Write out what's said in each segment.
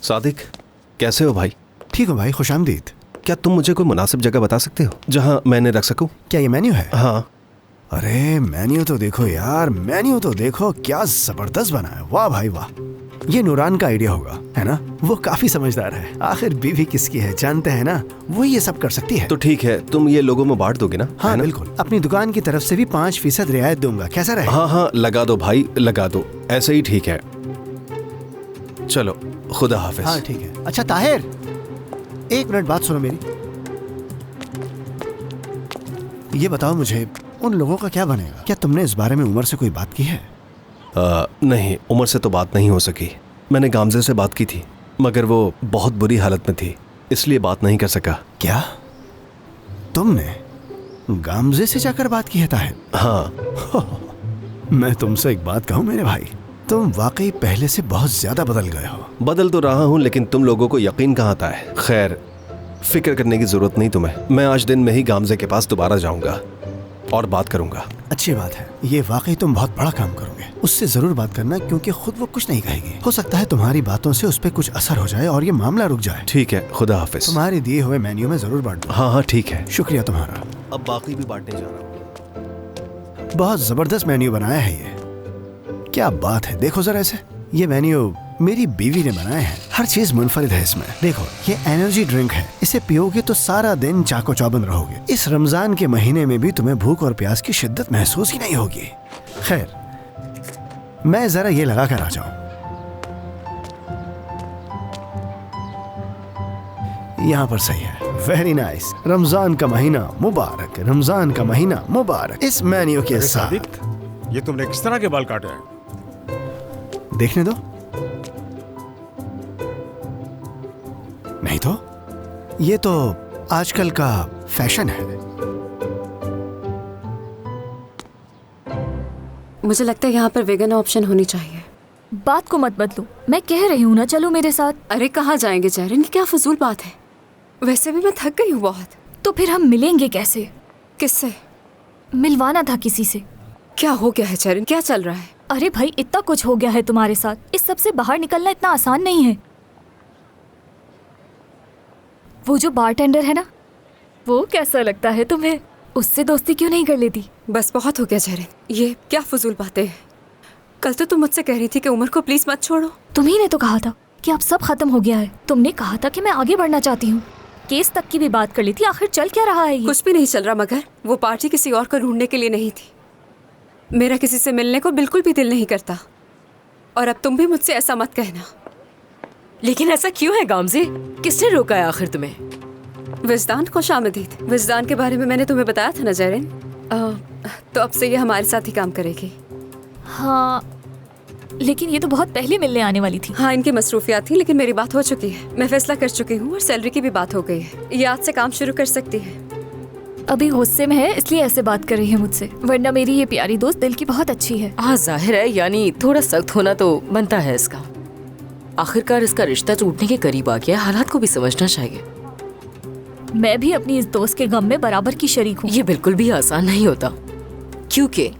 सादिक, कैसे हो भाई? ठीक हो भाई, खुशामदीद। क्या तुम मुझे कोई मुनासिब जगह बता सकते हो जहाँ मैंने रख सकूं? क्या ये मेन्यू है? हाँ। अरे मेन्यू तो देखो यार, मेन्यू तो देखो, क्या जबरदस्त बना है। वाह भाई वाह। ये नूरान का आइडिया होगा, है ना? वो काफी समझदार है। आखिर बीवी किसकी है जानते हैं ना, वो ये सब कर सकती है। तो ठीक है, तुम ये लोगों में बांट दोगे ना? हाँ बिल्कुल। अपनी दुकान की तरफ से भी 5% रियायत दूंगा। कैसा रहे? हाँ हाँ, लगा दो भाई, लगा दो। ऐसे ही ठीक है। चलो, खुदा हाफिज। हाँ ठीक है। अच्छा ताहिर, एक मिनट बात सुनो मेरी। ये बताओ मुझे, उन लोगों का क्या बनेगा? क्या तुमने इस बारे में उमर से कोई बात की है? नहीं, उमर से तो बात नहीं हो सकी। मैंने गामजे से बात की थी, मगर वो बहुत बुरी हालत में थी, इसलिए बात नहीं कर सका। क्या तुमने गामजे से जाकर बात की है ताहिर? हाँ। मैं तुमसे एक बात कहूँ मेरे भाई, तुम वाकई पहले से बहुत ज्यादा बदल गए हो। बदल तो रहा हूँ, लेकिन तुम लोगों को यकीन कहाँ आता है। खैर, फिक्र करने की जरूरत नहीं तुम्हें। मैं आज दिन में ही गामजे के पास दोबारा जाऊंगा और बात करूंगा। अच्छी बात है, ये वाकई तुम बहुत बड़ा काम करोगे। उससे जरूर बात करना, क्योंकि खुद वो कुछ नहीं कहेगी। हो सकता है तुम्हारी बातों से उस पर कुछ असर हो जाए और ये मामला रुक जाए। ठीक है, खुदा हाफिज। तुम्हारे दिए हुए मेन्यू में जरूर बांट दो। हाँ हाँ ठीक है। शुक्रिया तुम्हारा। अब बाकी भी बांटने जा रहा हूँ। बहुत जबरदस्त मेन्यू बनाया है ये। क्या बात है, देखो जरा इसे। ये मेन्यू मेरी बीवी ने बनाया है। हर चीज मुनफरिद है इसमें। देखो, ये एनर्जी ड्रिंक है, इसे पियोगे तो सारा दिन चाको चौबंद रहोगे। इस रमजान के महीने में भी तुम्हें भूख और प्यास की शिद्दत महसूस ही नहीं होगी। खैर, मैं जरा ये लगा कर आ जाऊं। यहाँ पर सही है। Very nice. रमजान का महीना मुबारक, रमजान का महीना मुबारक। इस मेन्यू के साथ ये तुमने किस तरह के बाल काटे हैं? देखने दो। नहीं तो ये तो आजकल का फैशन है। मुझे लगता है यहाँ पर वेगन ऑप्शन होनी चाहिए। बात को मत बदलो, मैं कह रही हूँ ना, चलो मेरे साथ। अरे कहाँ जाएंगे जहरीन, क्या फजूल बात है। वैसे भी मैं थक गई हूँ बहुत। तो फिर हम मिलेंगे कैसे? किससे? मिलवाना था किसी से। क्या हो गया है जहरीन, क्या चल रहा है? अरे भाई, इतना कुछ हो गया है तुम्हारे साथ, इस सब से बाहर निकलना इतना आसान नहीं है। वो जो बारटेंडर है ना, वो कैसा लगता है तुम्हें? उससे दोस्ती क्यों नहीं कर लेती? बस बहुत हो गया जहरीन, ये क्या फजूल बातें हैं। कल तो तुम मुझसे कह रही थी कि उमर को प्लीज मत छोड़ो। तुम्ही ने तो कहा था कि अब सब खत्म हो गया है। तुमने कहा था कि मैं आगे बढ़ना चाहती हूँ। केस तक की भी बात कर ली थी। आखिर चल क्या रहा है ये? कुछ भी नहीं चल रहा, मगर वो पार्टी किसी और को ढूंढने के लिए नहीं थी। मेरा किसी से मिलने को बिल्कुल भी दिल नहीं करता, और अब तुम भी मुझसे ऐसा मत कहना। लेकिन ऐसा क्यों है गामजे? किसने रोका है आखिर तुम्हें? विजदान को शामदीद। विजदान के बारे में मैंने तुम्हें बताया था ना जहरीन। तो अब से ये हमारे साथ ही काम करेगी। हाँ, लेकिन ये तो बहुत पहले मिलने आने वाली थी। हाँ, इनकी मसरूफियात थी, लेकिन मेरी बात हो चुकी है। मैं फैसला कर चुकी हूँ और सैलरी की भी बात हो गई है। ये आज से काम शुरू कर सकती है। अभी गुस्से में है इसलिए ऐसे बात कर रही है मुझसे, वरना मेरी ये प्यारी दोस्त दिल की बहुत अच्छी है। हाँ जाहिर है, यानी थोड़ा सख्त होना तो बनता है इसका। आखिरकार इसका रिश्ता टूटने के करीब आ गया, हालात को भी समझना चाहिए। मैं भी अपनी इस दोस्त के गम में बराबर की शरीक हूँ। ये बिल्कुल भी आसान नहीं होता, क्योंकि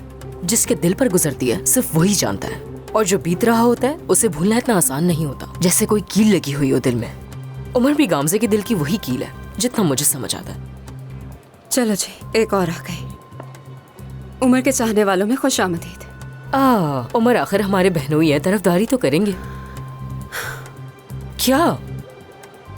जिसके दिल पर गुजरती है सिर्फ वही जानता है, और जो बीत रहा होता है उसे भूलना इतना आसान नहीं होता। जैसे कोई कील लगी हुई हो दिल में। उमर भी गामजे के दिल की वही कील है, जितना मुझे समझ आता है। चलो जी, एक और आ गई। उमर के चाहने वालों में खुशामदीद। उमर आखिर हमारे बहनोई है, तरफदारी तो करेंगे। क्या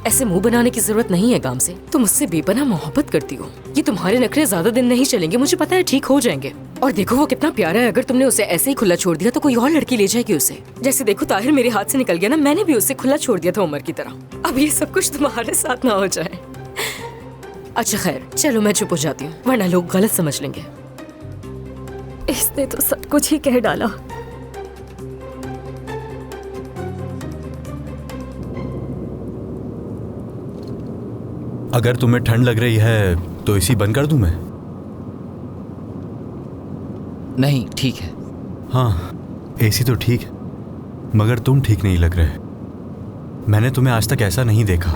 ऐसे मुंह बनाने की जरूरत नहीं है गामजे, तुम मुझसे बेपनाह मोहब्बत करती हो। ये तुम्हारे नखरे ज्यादा दिन नहीं चलेंगे, मुझे पता है, ठीक हो जाएंगे। और देखो वो कितना प्यारा है, अगर तुमने उसे ऐसे ही खुला छोड़ दिया तो कोई और लड़की ले जाएगी उसे। जैसे देखो ताहिर मेरे हाथ से निकल गया ना, मैंने भी उसे खुला छोड़ दिया था उमर की तरह। अब ये सब कुछ तुम्हारे साथ ना हो जाए। अच्छा खैर, चलो मैं चुप हो जाती हूँ, वरना लोग गलत समझ लेंगे। इसने तो सब कुछ ही कह डाला। अगर तुम्हें ठंड लग रही है तो एसी बंद कर दूं मैं? नहीं, ठीक है। हाँ, एसी तो ठीक है, मगर तुम ठीक नहीं लग रहे। मैंने तुम्हें आज तक ऐसा नहीं देखा।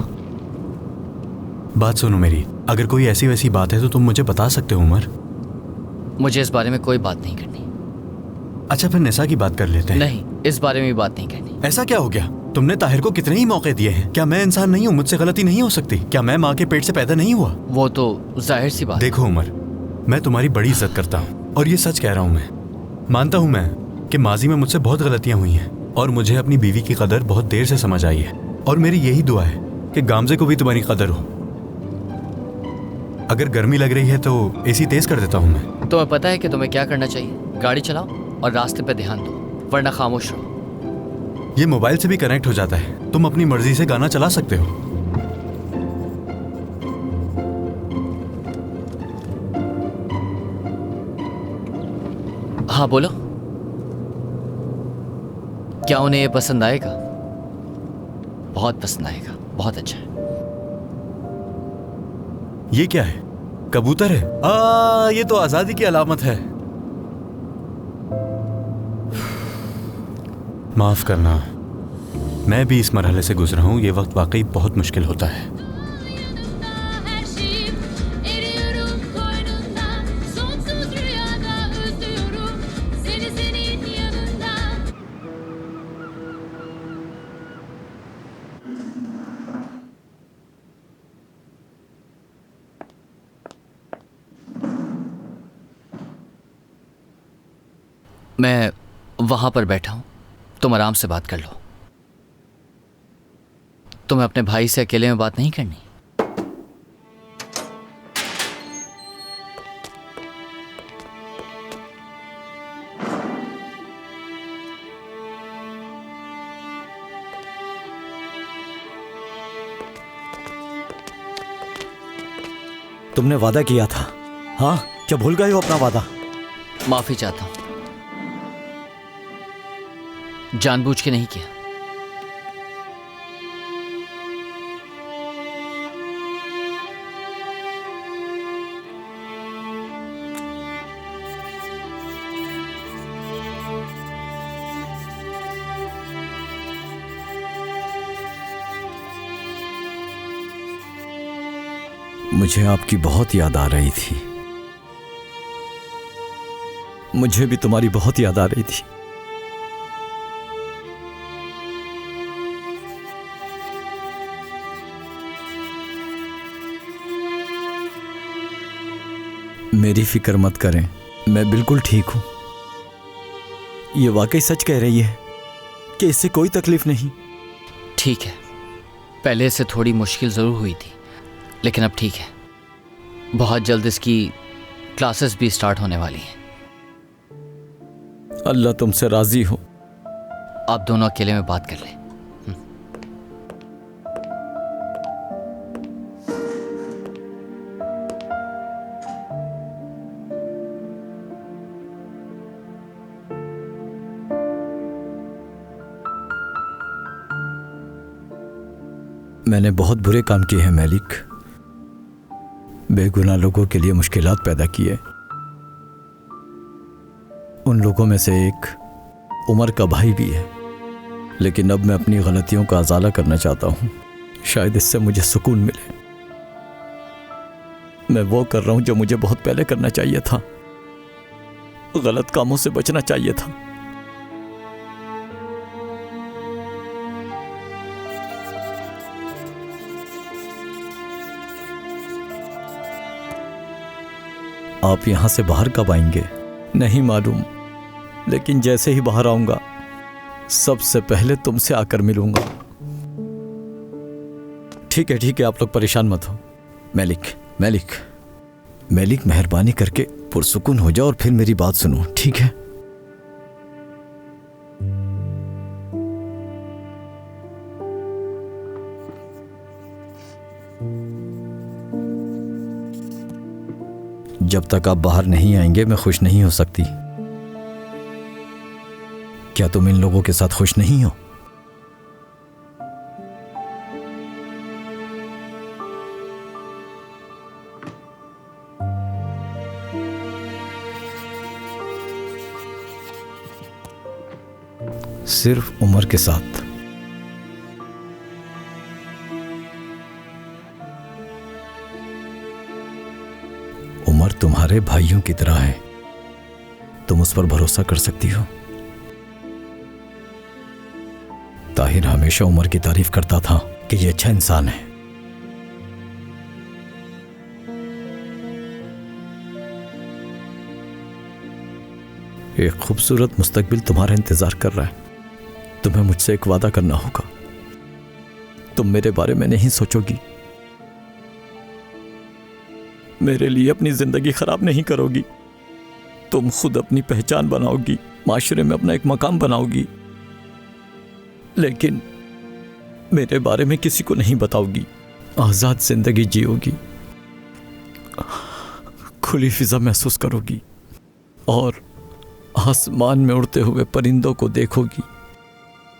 बात सुनो मेरी, अगर कोई ऐसी वैसी बात है तो तुम मुझे बता सकते हो उमर। मुझे इस बारे में कोई बात नहीं करनी। अच्छा, फिर निसा की बात कर लेते हैं। नहीं, इस बारे में बात नहीं करनी। ऐसा क्या हो गया? तुमने ताहिर को कितने ही मौके दिए हैं। क्या मैं इंसान नहीं हूँ? मुझसे गलती नहीं हो सकती? क्या मैं माँ के पेट से पैदा नहीं हुआ? वो तो जाहिर सी बात। देखो उमर, मैं तुम्हारी बड़ी इज्जत करता हूँ और ये सच कह रहा हूँ। मैं मानता हूँ मैं कि माजी में मुझसे बहुत गलतियाँ हुई हैं और मुझे अपनी बीवी की कदर बहुत देर से समझ आई है। और मेरी यही दुआ है कि गामजे को भी तुम्हारी कदर हो। अगर गर्मी लग रही है तो एसी तेज कर देता हूँ मैं। तुम्हें पता है कि तुम्हें क्या करना चाहिए? गाड़ी चलाओ और रास्ते पे ध्यान दो, वरना खामोश रहो। ये मोबाइल से भी कनेक्ट हो जाता है। तुम अपनी मर्जी से गाना चला सकते हो। हाँ बोलो, क्या उन्हें ये पसंद आएगा? बहुत पसंद आएगा, बहुत अच्छा है। ये क्या है? कबूतर है? ये तो आजादी की अलामत है। माफ करना, मैं भी इस मरहले से गुजरा हूं। ये वक्त वाकई बहुत मुश्किल होता है। मैं वहां पर बैठा हूं, तुम आराम से बात कर लो। तुम्हें अपने भाई से अकेले में बात नहीं करनी? तुमने वादा किया था। हाँ, क्या भूल गए हो अपना वादा? माफी चाहता हूं, जानबूझ के नहीं किया। मुझे आपकी बहुत याद आ रही थी। मुझे भी तुम्हारी बहुत याद आ रही थी। मेरी फिक्र मत करें, मैं बिल्कुल ठीक हूं। ये वाकई सच कह रही है कि इससे कोई तकलीफ नहीं। ठीक है, पहले से थोड़ी मुश्किल जरूर हुई थी, लेकिन अब ठीक है। बहुत जल्द इसकी क्लासेस भी स्टार्ट होने वाली हैं। अल्लाह तुमसे राजी हो। आप दोनों अकेले में बात कर लें। मैंने बहुत बुरे काम किए हैं मालिक। बेगुनाह लोगों के लिए मुश्किलात पैदा किए। उन लोगों में से एक उमर का भाई भी है, लेकिन अब मैं अपनी गलतियों का अजाला करना चाहता हूं। शायद इससे मुझे सुकून मिले। मैं वो कर रहा हूं जो मुझे बहुत पहले करना चाहिए था। गलत कामों से बचना चाहिए था। आप यहां से बाहर कब आएंगे नहीं मालूम, लेकिन जैसे ही बाहर आऊंगा सबसे पहले तुमसे आकर मिलूंगा। ठीक है, आप लोग परेशान मत हो। मालिक मेहरबानी करके पुरसुकून हो जाओ और फिर मेरी बात सुनो, ठीक है? जब तक आप बाहर नहीं आएंगे मैं खुश नहीं हो सकती। क्या तुम इन लोगों के साथ खुश नहीं हो? सिर्फ उमर के साथ। उमर तुम्हारे भाइयों की तरह है, तुम उस पर भरोसा कर सकती हो। ताहिर हमेशा उमर की तारीफ करता था कि ये अच्छा इंसान है। एक खूबसूरत मुस्तकबिल तुम्हारा इंतजार कर रहा है। तुम्हें मुझसे एक वादा करना होगा। तुम मेरे बारे में नहीं सोचोगी, मेरे लिए अपनी जिंदगी खराब नहीं करोगी। तुम खुद अपनी पहचान बनाओगी, माशरे में अपना एक मकाम बनाओगी, लेकिन मेरे बारे में किसी को नहीं बताओगी। आजाद जिंदगी जियोगी, खुली फिजा महसूस करोगी और आसमान में उड़ते हुए परिंदों को देखोगी,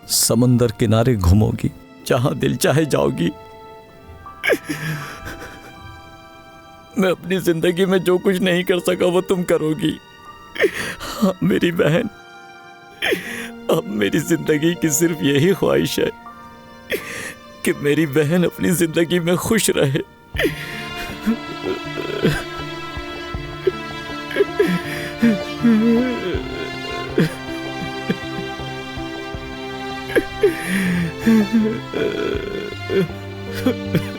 समंदर किनारे घूमोगी, जहां दिल चाहे जाओगी। मैं अपनी जिंदगी में जो कुछ नहीं कर सका वो तुम करोगी। हाँ, मेरी बहन, अब मेरी जिंदगी की सिर्फ यही ख्वाहिश है कि मेरी बहन अपनी जिंदगी में खुश रहे।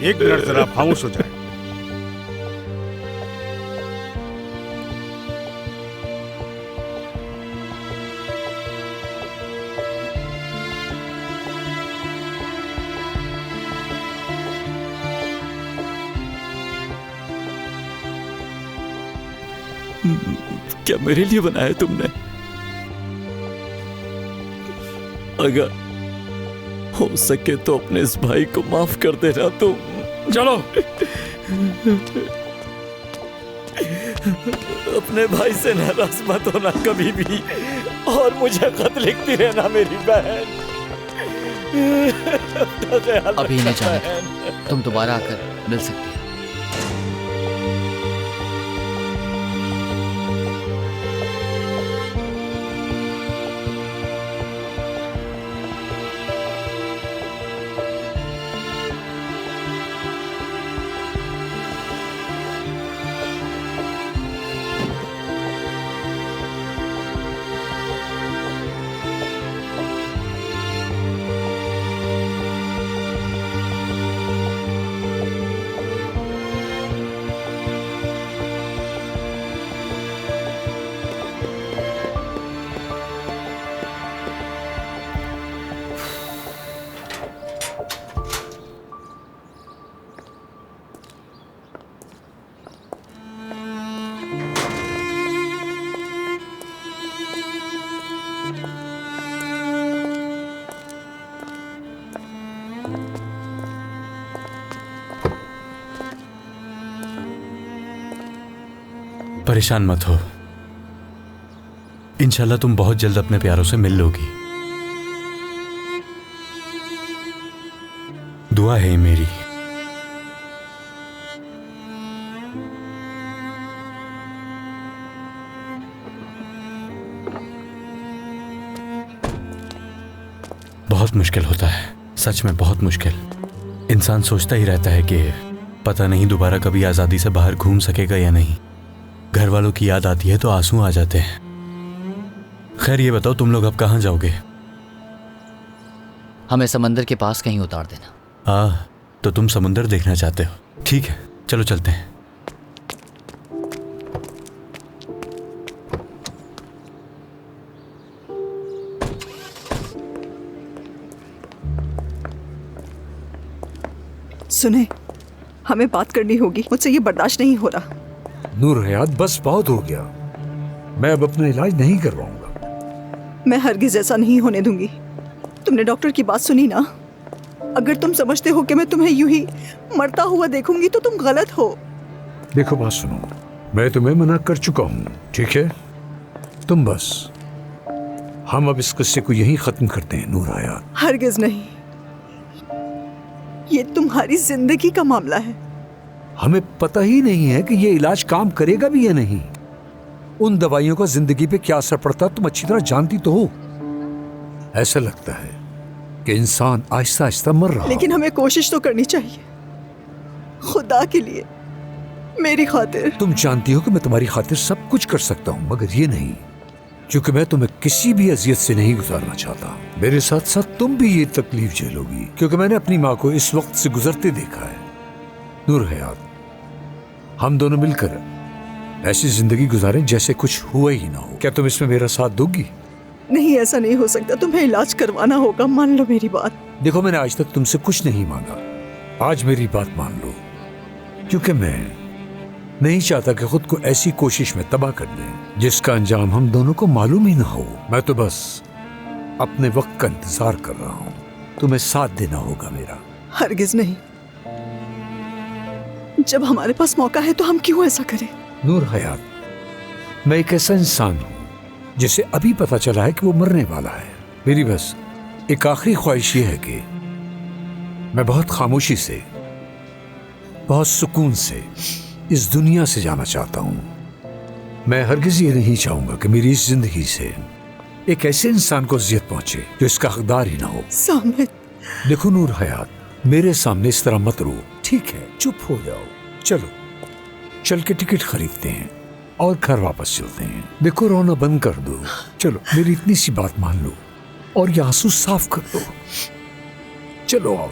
एक मिनट जरा खामोश हो जाए। क्या मेरे लिए बनाया तुमने? अगर हो सके तो अपने इस भाई को माफ कर देना तुम। चलो। अपने भाई से नाराज मत होना कभी भी, और मुझे खत लिखती रहना मेरी बहन। अभी नहीं जाना, तुम दोबारा आकर मिल सकती हो। परेशान मत हो, इंशाल्लाह तुम बहुत जल्द अपने प्यारों से मिल लोगी। दुआ है मेरी। बहुत मुश्किल होता है, सच में बहुत मुश्किल। इंसान सोचता ही रहता है कि पता नहीं दोबारा कभी आजादी से बाहर घूम सकेगा या नहीं। घर वालों की याद आती है तो आंसू आ जाते हैं। खैर ये बताओ, तुम लोग अब कहाँ जाओगे? हमें समंदर के पास कहीं उतार देना। तो तुम समुंदर देखना चाहते हो? ठीक है, चलो चलते हैं। सुने, हमें बात करनी होगी, मुझसे ये बर्दाश्त नहीं हो रहा। नूर हयात, बस बहुत हो गया। मैं अब अपना इलाज नहीं करवाऊंगा। मैं हरगिज ऐसा नहीं होने दूंगी। तुमने डॉक्टर की बात सुनी ना? अगर तुम समझते हो कि मैं तुम्हें यूं ही मरता हुआ देखूंगी तो तुम गलत हो। देखो बात सुनो, मैं तुम्हें मना कर चुका हूँ, ठीक है? तुम बस, हम अब इस किस्से को यहीं खत्म करते हैं नूर हयात। हरगिज नहीं, ये तुम्हारी जिंदगी का मामला है। हमें पता ही नहीं है कि ये इलाज काम करेगा भी या नहीं। उन दवाइयों का जिंदगी पे क्या असर पड़ता तुम अच्छी तरह जानती तो हो। ऐसा लगता है कि इंसान आहिस्ता आहिस्ता मर रहा। लेकिन हमें कोशिश तो करनी चाहिए, खुदा के लिए, मेरी खातिर। तुम जानती हो कि मैं तुम्हारी खातिर सब कुछ कर सकता हूँ, मगर ये नहीं क्योंकि मैं तुम्हें किसी भी अजियत से नहीं गुजारना चाहता। मेरे साथ साथ तुम भी ये तकलीफ झेलोगी, क्योंकि मैंने अपनी माँ को इस वक्त से गुजरते देखा है। नूर हयात, हम दोनों मिलकर ऐसी जिंदगी गुजारें जैसे कुछ हुआ ही ना हो। क्या तुम इसमें मेरा साथ दोगी? नहीं, ऐसा नहीं हो सकता। तुम्हें इलाज करवाना होगा, मान लो मेरी बात। देखो, मैंने आज तक तुमसे कुछ नहीं मांगा, आज मेरी बात मान लो, क्योंकि मैं नहीं चाहता कि खुद को ऐसी कोशिश में तबाह कर दें जिसका अंजाम हम दोनों को मालूम ही ना हो। मैं तो बस अपने वक्त का इंतजार कर रहा हूं। तुम्हें साथ देना होगा मेरा। हरगिज नहीं। जब हमारे पास मौका है तो हम क्यों ऐसा करें? नूर हयात, मैं एक ऐसा इंसान हूं जिसे अभी पता चला है कि वो मरने वाला है। मेरी बस एक आखिरी ख्वाहिश ये है कि मैं बहुत खामोशी से, बहुत सुकून से इस दुनिया से जाना चाहता हूं। मैं हरगिज ये नहीं चाहूंगा कि मेरी इस जिंदगी से एक ऐसे इंसान को अजियत पहुंचे जो इसका हकदार ही ना हो। सामित, देखो नूर हयात, मेरे सामने इस तरह मत रो, ठीक है? चुप हो जाओ। चलो चल के टिकट खरीदते हैं और घर वापस चलते हैं। देखो, रोना बंद कर दो। चलो, मेरी इतनी सी बात मान लो और ये आंसू साफ कर दो। चलो आओ,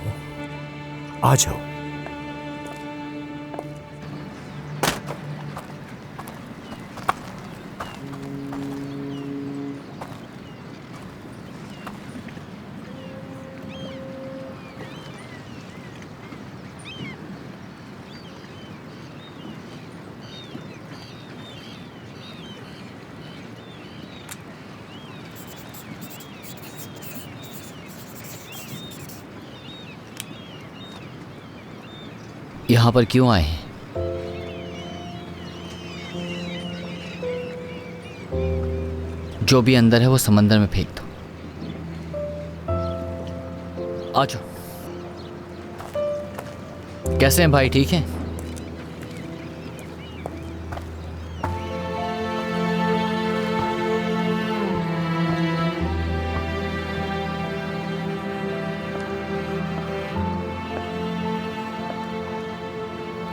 आ जाओ। यहाँ पर क्यों आए हैं? जो भी अंदर है वो समंदर में फेंक दो। आ जाओ। कैसे हैं भाई, ठीक हैं?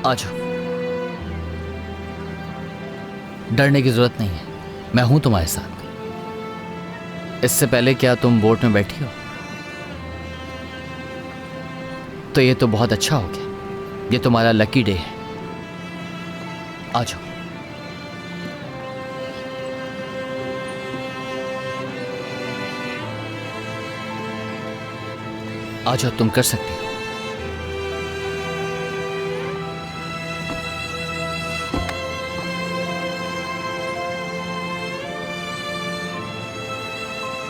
आ जाओ। डरने की जरूरत नहीं है, मैं हूं तुम्हारे साथ। इससे पहले क्या तुम बोट में बैठी हो? तो ये तो बहुत अच्छा हो गया, ये तुम्हारा लकी डे है। आ जाओ। आ जाओ, तुम कर सकती हो।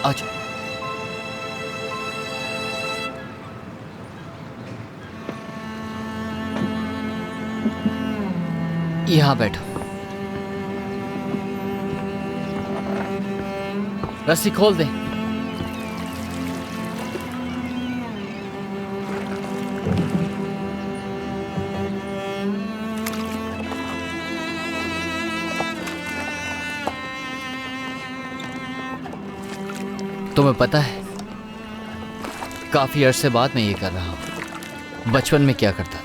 आ जाओ। यहां बैठो। रस्सी खोल दें। तुम्हें पता है, काफी अरसे बाद मैं ये कर रहा हूं। बचपन में क्या करता था?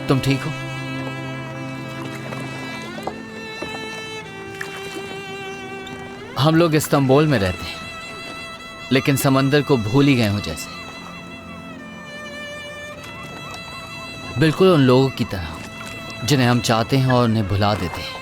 तुम ठीक हो? हम लोग इस्तांबुल में रहते हैं, लेकिन समंदर को भूल ही गए हो जैसे। बिल्कुल उन लोगों की तरह जिन्हें हम चाहते हैं और उन्हें भुला देते हैं।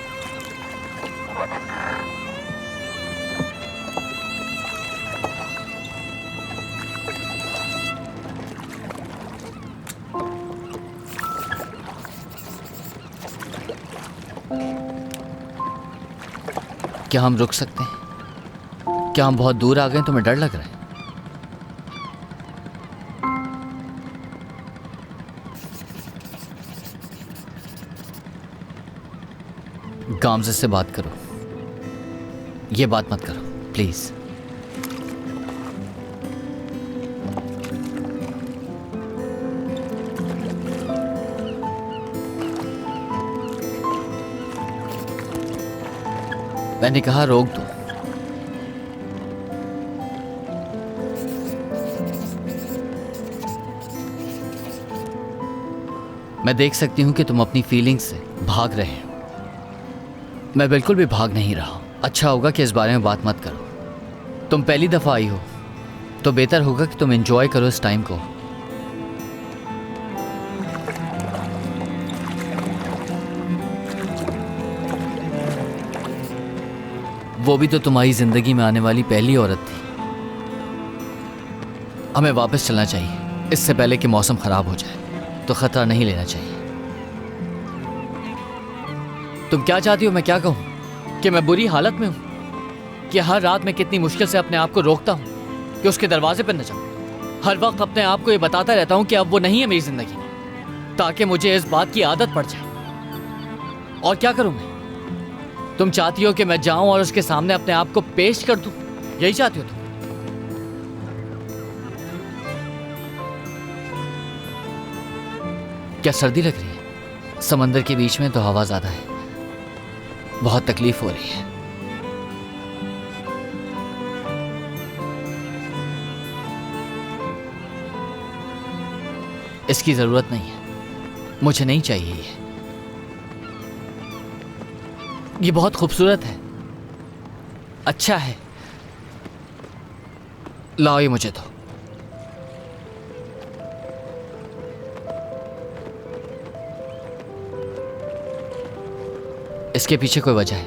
क्या हम रुक सकते हैं? क्या हम बहुत दूर आ गए? तुम्हें डर लग रहा है? गामज़े से बात करो, ये बात मत करो प्लीज। मैंने कहा रोक दो। मैं देख सकती हूं कि तुम अपनी फीलिंग्स से भाग रहे हो, मैं बिल्कुल भी भाग नहीं रहा हूँ। अच्छा होगा कि इस बारे में बात मत करो। तुम पहली दफ़ा आई हो तो बेहतर होगा कि तुम एंजॉय करो इस टाइम को। वो भी तो तुम्हारी जिंदगी में आने वाली पहली औरत थी। हमें वापस चलना चाहिए इससे पहले कि मौसम खराब हो जाए, तो खतरा नहीं लेना चाहिए। तुम क्या चाहती हो मैं क्या कहूं? कि मैं बुरी हालत में हूं? कि हर रात मैं कितनी मुश्किल से अपने आप को रोकता हूं कि उसके दरवाजे पर न जाऊं? हर वक्त अपने आप को ये बताता रहता हूं कि अब वो नहीं है मेरी जिंदगी में, ताकि मुझे इस बात की आदत पड़ जाए। और क्या करूं मैं? तुम चाहती हो कि मैं जाऊं और उसके सामने अपने आप को पेश कर दूं? यही चाहती हो तुम? क्या सर्दी लग रही है? समंदर के बीच में तो हवा ज्यादा है, बहुत तकलीफ हो रही है। इसकी जरूरत नहीं है, मुझे नहीं चाहिए ये बहुत खूबसूरत है, अच्छा है। लाओ ये मुझे दो। इसके पीछे कोई वजह है?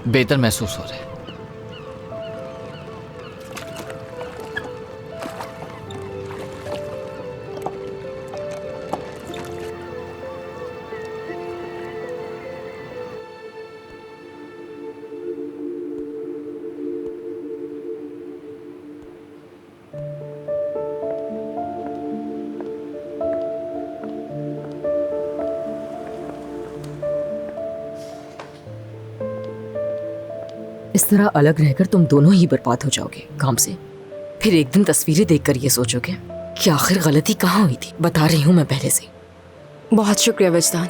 बेहतर महसूस हो रहा है। इस तरह अलग रहकर तुम दोनों ही बर्बाद हो जाओगे काम से। फिर एक दिन तस्वीरें देखकर ये सोचोगे कि आखिर गलती कहाँ हुई थी। बता रही हूँ मैं पहले से। बहुत शुक्रिया वजदान।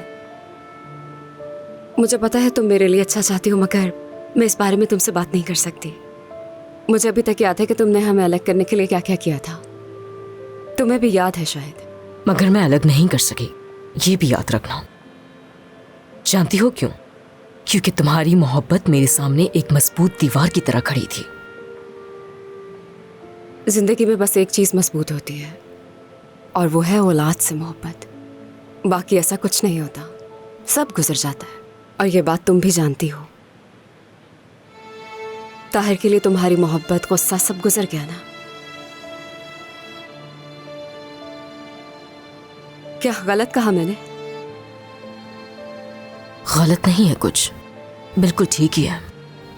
मुझे पता है तुम मेरे लिए अच्छा चाहती हो, मगर मैं इस बारे में तुमसे बात नहीं कर सकती। मुझे अभी तक याद है कि तुमने हमें अलग करने के लिए क्या क्या किया था। तुम्हें भी याद है शायद। मगर मैं अलग नहीं कर सकी, ये भी याद रखना। जानती हो क्यों? क्योंकि तुम्हारी मोहब्बत मेरे सामने एक मजबूत दीवार की तरह खड़ी थी। जिंदगी में बस एक चीज मजबूत होती है, और वो है औलाद से मोहब्बत। बाकी ऐसा कुछ नहीं होता, सब गुजर जाता है। और ये बात तुम भी जानती हो। ताहिर के लिए तुम्हारी मोहब्बत, गुस्सा सब गुजर गया ना? क्या गलत कहा मैंने? गलत नहीं है कुछ, बिल्कुल ठीक ही है।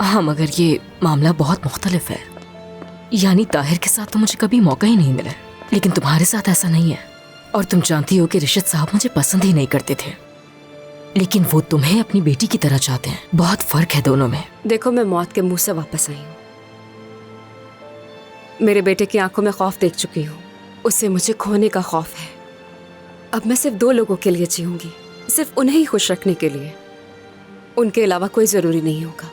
हाँ, मगर ये मामला बहुत मुख्तलिफ है। यानी ताहिर के साथ तो मुझे कभी मौका ही नहीं मिला, लेकिन तुम्हारे साथ ऐसा नहीं है। और तुम जानती हो कि रिशद साहब मुझे पसंद ही नहीं करते थे, लेकिन वो तुम्हें अपनी बेटी की तरह चाहते हैं। बहुत फर्क है दोनों में। देखो, मैं मौत के मुंह से वापस आई हूँ। मेरे बेटे की आंखों में खौफ देख चुकी हूँ, उससे मुझे खोने का खौफ है। अब मैं सिर्फ 2 लोगों के लिए जीऊंगी, सिर्फ उन्हें ही खुश रखने के लिए। उनके अलावा कोई जरूरी नहीं होगा।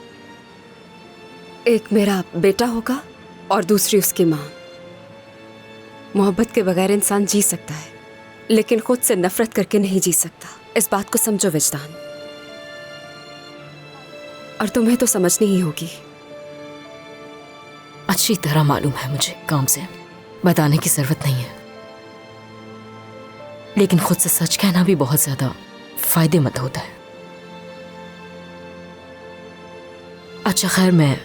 एक मेरा बेटा होगा और दूसरी उसकी माँ। मोहब्बत के बगैर इंसान जी सकता है, लेकिन खुद से नफरत करके नहीं जी सकता। इस बात को समझो विजदान, और तुम्हें तो समझनी ही होगी। अच्छी तरह मालूम है मुझे, काम से बताने की जरूरत नहीं है। लेकिन खुद से सच कहना भी बहुत ज्यादा फायदेमंद होता है। अच्छा खैर, मैं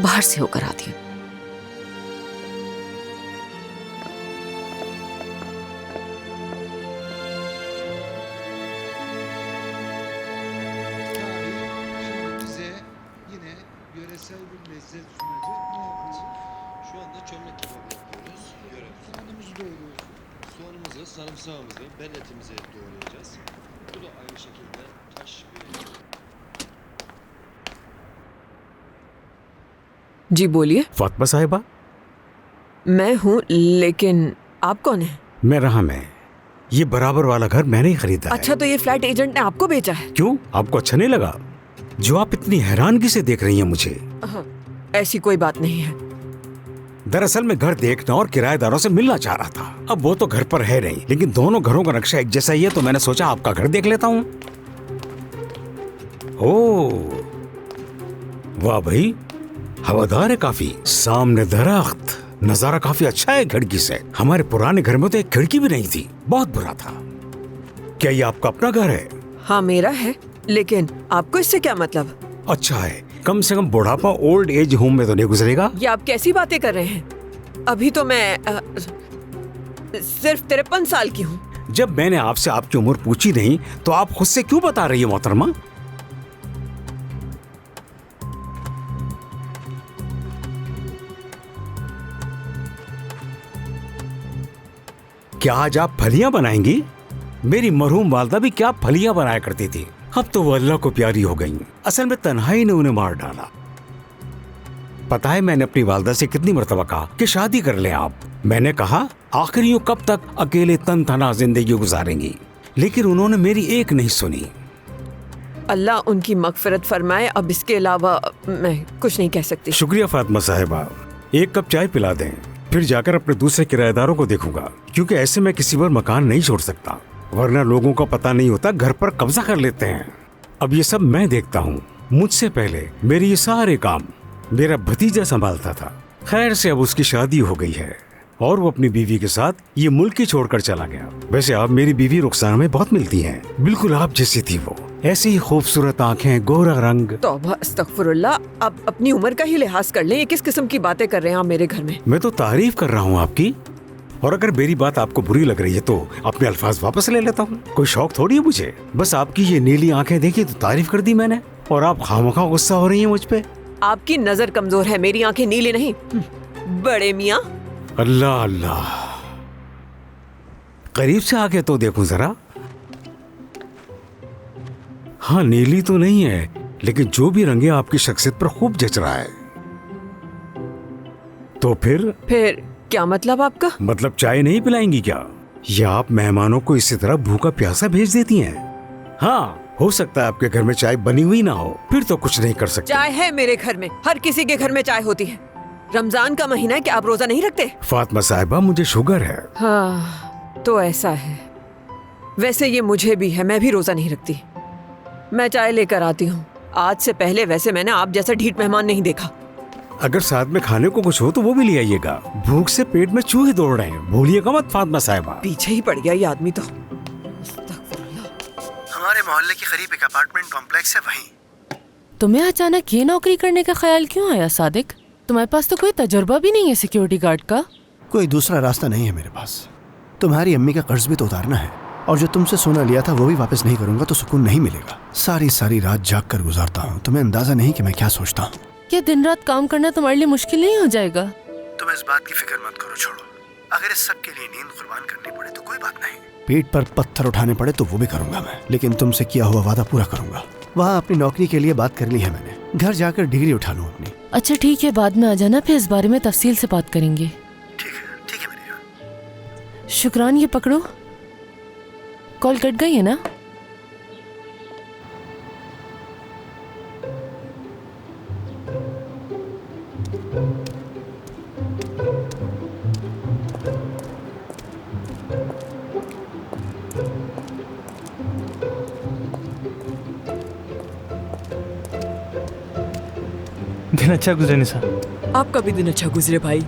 बाहर से होकर आती हूँ। Bize yine yöresel bir lezzet sunadı. Evet. Şu anda çömlek kebabı yapıyoruz. Soğanımızı doğruyoruz. Soğanımızı, sarımsağımızı, bel etimizi doğrayacağız. Bu da aynı şekilde taş bir... जी बोलिए। फातिमा साहिबा, मैं हूँ, लेकिन आप कौन हैं? मैं राम है। ये बराबर वाला घर मैंने ही खरीदा है। अच्छा, तो ये फ्लैट एजेंट ने आपको बेचा है? क्यों, आपको अच्छा नहीं लगा? जो आप इतनी हैरानगी से देख रही हैं मुझे। ऐसी कोई बात नहीं है। दरअसल मैं घर देखना और किराएदारों से मिलना चाह रहा था। अब वो तो घर पर है नहीं, लेकिन दोनों घरों का नक्शा एक जैसा ही है, तो मैंने सोचा आपका घर देख लेता हूँ। ओह वाह भाई, हवादार है काफी, सामने दरख्त, नजारा काफी अच्छा है खिड़की से। हमारे पुराने घर में तो एक खिड़की भी नहीं थी, बहुत बुरा था। क्या ये आपका अपना घर है? हाँ मेरा है, लेकिन आपको इससे क्या मतलब? अच्छा है, कम से कम बुढ़ापा ओल्ड एज होम में तो नहीं गुजरेगा। ये आप कैसी बातें कर रहे हैं? अभी तो मैं सिर्फ 53 साल की हूँ। जब मैंने आपसे आपकी उम्र पूछी नहीं तो आप खुद से क्यों बता रही है मोहतरमा? क्या आज आप फलियां बनाएंगी? मेरी मरहूम वालदा भी क्या फलियां बनाया करती थी, अब तो वो अल्लाह को प्यारी हो गई। असल में तन्हाई ने उन्हें मार डाला। पता है मैंने अपनी वालदा से कितनी मर्तबा कहा कि शादी कर लें आप। मैंने कहा आखिर यूं कब तक अकेले तन तना जिंदगी गुजारेंगी, लेकिन उन्होंने मेरी एक नहीं सुनी। अल्लाह उनकी मगफिरत फरमाए। अब इसके अलावा मैं कुछ नहीं कह सकती। शुक्रिया फातिमा साहिबा, एक कप चाय पिला दें, फिर जाकर अपने दूसरे किराएदारों को देखूंगा, क्योंकि ऐसे मैं किसी पर मकान नहीं छोड़ सकता, वरना लोगों को पता नहीं होता, घर पर कब्जा कर लेते हैं। अब ये सब मैं देखता हूँ। मुझसे पहले मेरे ये सारे काम मेरा भतीजा संभालता था। खैर से अब उसकी शादी हो गई है और वो अपनी बीवी के साथ ये मुल्क ही छोड़कर चला गया। वैसे आप मेरी बीवी रुखसाना में बहुत मिलती हैं, बिल्कुल आप जैसी थी वो, ऐसी ही खूबसूरत आंखें, गोरा रंग। तौबा अस्तगफुरुल्लाह, अब अपनी उम्र का ही लिहाज कर लें। ये किस किस्म की बातें कर रहे हैं आप मेरे घर में? मैं तो तारीफ कर रहा हूँ आपकी, और अगर मेरी बात आपको बुरी लग रही है तो अपने अल्फाज वापस ले लेता हूँ। कोई शौक थोड़ी है मुझे, बस आपकी ये नीली आंखें देखी तो तारीफ कर दी मैंने, और आप खामखा गुस्सा हो रही हैं मुझ पे। आपकी नजर कमजोर है, मेरी आंखें नीली नहीं। बड़े मियाँ, अल्लाह अल्लाह, करीब से आके तो देखूं जरा। हाँ नीली तो नहीं है, लेकिन जो भी रंग है आपकी शख्सियत पर खूब जच रहा है। तो फिर क्या मतलब आपका? मतलब चाय नहीं पिलाएंगी क्या, या आप मेहमानों को इसी तरह भूखा प्यासा भेज देती हैं? हाँ हो सकता है आपके घर में चाय बनी हुई ना हो, फिर तो कुछ नहीं कर सकते। चाय है मेरे घर में, हर किसी के घर में चाय होती है। रमजान का महीना है, क्या आप रोजा नहीं रखते? फातिमा साहिबा मुझे शुगर है। हाँ तो ऐसा है, वैसे ये मुझे भी है, मैं भी रोजा नहीं रखती। मैं चाय लेकर आती हूँ। आज से पहले वैसे मैंने आप जैसा ढीठ मेहमान नहीं देखा। अगर साथ में खाने को कुछ हो तो वो भी ले आइएगा, भूख से पेट में चूहे दौड़ रहे हैं, भूलिएगा मत फातिमा साहिबा। पीछे ही पड़ गया ये आदमी तो। हमारे मोहल्ले के करीब एक अपार्टमेंट कॉम्प्लेक्स है, वहीं। तुम्हें अचानक ये नौकरी करने का ख्याल क्यों आया सादिक? तुम्हारे पास तो कोई तजुर्बा भी नहीं है सिक्योरिटी गार्ड का। कोई दूसरा रास्ता नहीं है मेरे पास। तुम्हारी अम्मी का कर्ज भी तो उतारना है, और जो तुमसे सोना लिया था वो भी वापस नहीं करूंगा तो सुकून नहीं मिलेगा। सारी सारी रात जाग कर गुजारता हूँ, तुम्हें अंदाजा नहीं कि मैं क्या सोचता हूँ। क्या दिन रात काम करना तुम्हारे लिए मुश्किल नहीं हो जाएगा? तुम इस बात की फिक्र मत करो, छोड़ो। अगर इस सब के लिए नींद कुर्बान करनी पड़े तो कोई बात नहीं। पेट पर पत्थर उठाने पड़े तो वो भी करूंगा मैं, लेकिन तुमसे किया हुआ वादा पूरा करूंगा। वहाँ अपनी नौकरी के लिए बात कर ली है मैंने, घर जाकर डिग्री उठा लूँ अपनी। अच्छा ठीक है, बाद में आ जाना, फिर इस बारे में तफसील से बात करेंगे। ठीक है मेरी जान। शुक्रान, ये पकड़ो। कॉल कट गई है ना? दिन अच्छा गुजरे निशा। आपका भी दिन अच्छा गुजरे भाई।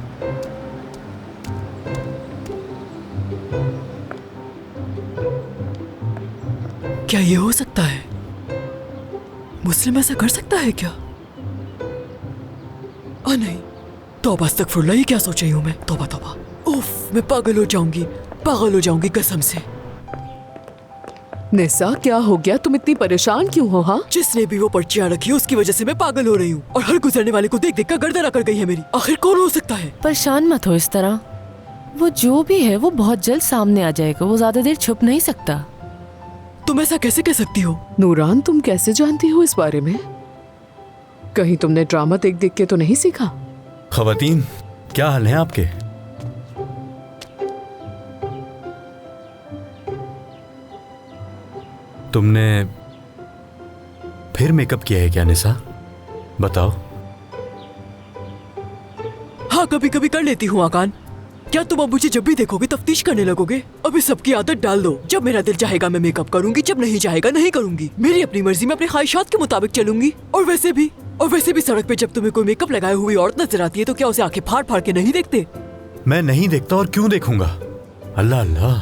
क्या ये हो सकता है? मुस्लिम ऐसा कर सकता है क्या? नहीं, तौबा अस्तगफुरुल्लाह, ये क्या सोच रही हूँ मैं? तौबा तौबा, उफ, मैं पागल हो जाऊंगी कसम से। निसा क्या हो गया, तुम इतनी परेशान क्यों हो? हाँ, जिसने भी वो पर्चियां रखी उसकी वजह से मैं पागल हो रही हूँ, और हर गुजरने वाले को देख देख कर गर्दन अकड़ गई है मेरी। आखिर कौन हो सकता है? परेशान मत हो इस तरह, वो जो भी है वो बहुत जल्द सामने आ जाएगा, वो ज्यादा देर छुप नहीं सकता। तुम ऐसा कैसे कह सकती हो? नूरान, तुम कैसे जानती हो इस बारे में? कहीं तुमने ड्रामा देख देख के तो नहीं सीखा? खवातीन, क्या हाल है आपके? तुमने फिर मेकअप किया है क्या निसा? बताओ। हाँ, कभी कभी कर लेती हूँ आकान, क्या तुम अब मुझे जब भी देखोगे तफ्तीश करने लगोगे? अभी सबकी आदत डाल दो। जब मेरा दिल चाहेगा मैं मेकअप करूंगी, जब नहीं चाहेगा नहीं करूंगी। मेरी अपनी मर्जी में अपनी ख्वाहिशात के मुताबिक चलूंगी। और वैसे भी सड़क पे जब तुम्हें कोई मेकअप लगाए हुई औरत नजर आती है तो क्या उसे आंखें फाड़ फाड़ के नहीं देखते? मैं नहीं देखता और क्यों देखूंगा? अल्लाह अल्लाह,